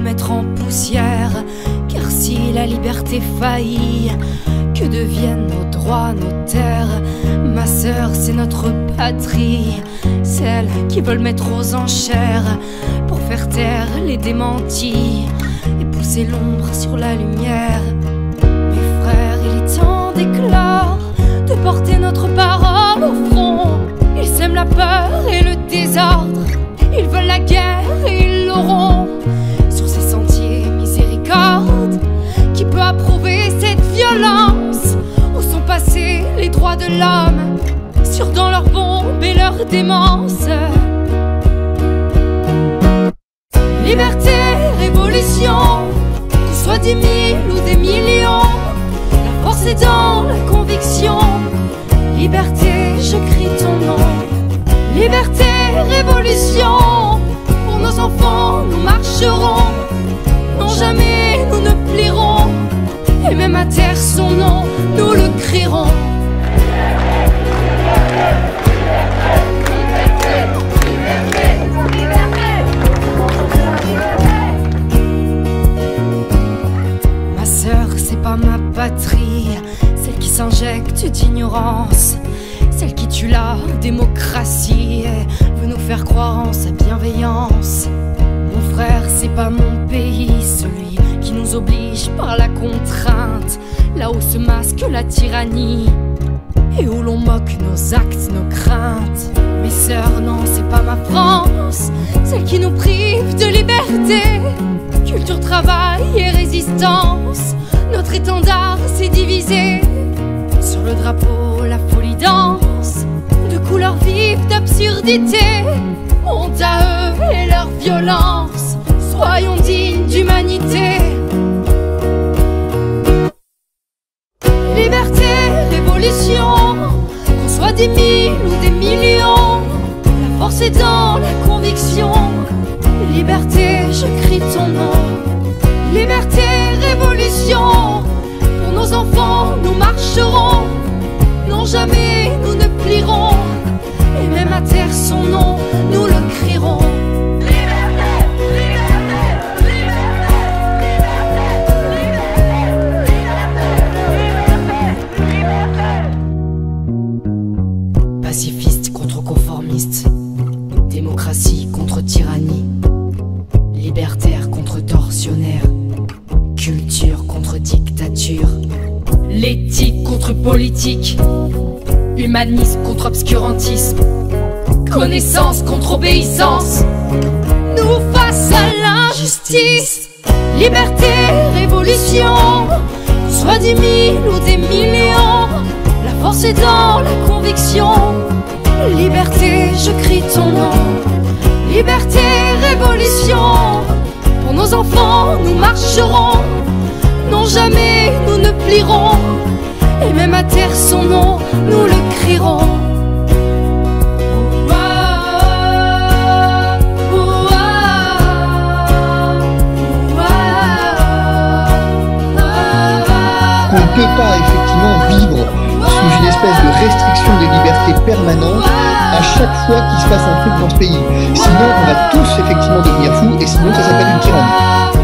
veulent mettre en poussière. Car si la liberté faillit, que deviennent nos droits, nos terres? Ma sœur, c'est notre patrie, celle qui veulent mettre aux enchères pour faire taire les démentis et pousser l'ombre sur la lumière. Mes frères, il est temps d'éclore, de porter notre parole au front. Ils sèment la peur et le désordre, ils veulent la guerre et ils l'auront. Sur ces sentiers, miséricorde, qui peut approuver cette violence? Où sont passés les droits de l'homme, sur dans leurs bombes et leur démence? Liberté, révolution, qu'on soit 10 000 ou des millions, la force est dans la conviction. Liberté, je crie ton nom. Liberté, révolution, pour nos enfants nous marcherons. Non, jamais nous ne plierons, et même à terre son nom, nous le crierons. Ma sœur, c'est pas ma patrie, celle qui s'injecte d'ignorance, celle qui tue la démocratie et veut nous faire croire en sa bienveillance. Mon frère, c'est pas mon pays, celui qui nous oblige par la contrainte, là où se masque la tyrannie et où l'on moque nos actes, nos craintes. Mes sœurs, non, c'est pas ma France, celle qui nous prive de liberté. Culture, travail et résistance, notre étendard s'est divisé. Sur le drapeau, la folie danse, de couleurs vives d'absurdité. Honte à eux et leur violence, soyons dignes d'humanité. Liberté, révolution, qu'on soit 10 000 ou des millions, la force est dans la conviction. Liberté, je crie ton nom. Liberté, révolution, pour nos enfants nous marcherons. Non, jamais nous ne plierons, et même à terre son nom, nous le crierons. Pacifiste contre conformiste, démocratie contre tyrannie, libertaire contre tortionnaire, culture contre dictature, l'éthique contre politique, humanisme contre obscurantisme, connaissance contre obéissance, nous face à l'injustice. Liberté, révolution, qu'on soit 10 000 ou des millions, la force est dans la conviction. Liberté, je crie ton nom. Liberté, révolution, pour nos enfants nous marcherons. Non, jamais nous ne plierons, et même à terre son nom, nous le crierons. On ne peut pas effectivement vivre sous une espèce de restriction des libertés permanente à chaque fois qu'il se passe un truc dans ce pays. Sinon, on va tous effectivement devenir fous, et sinon ça s'appelle une tyrannie.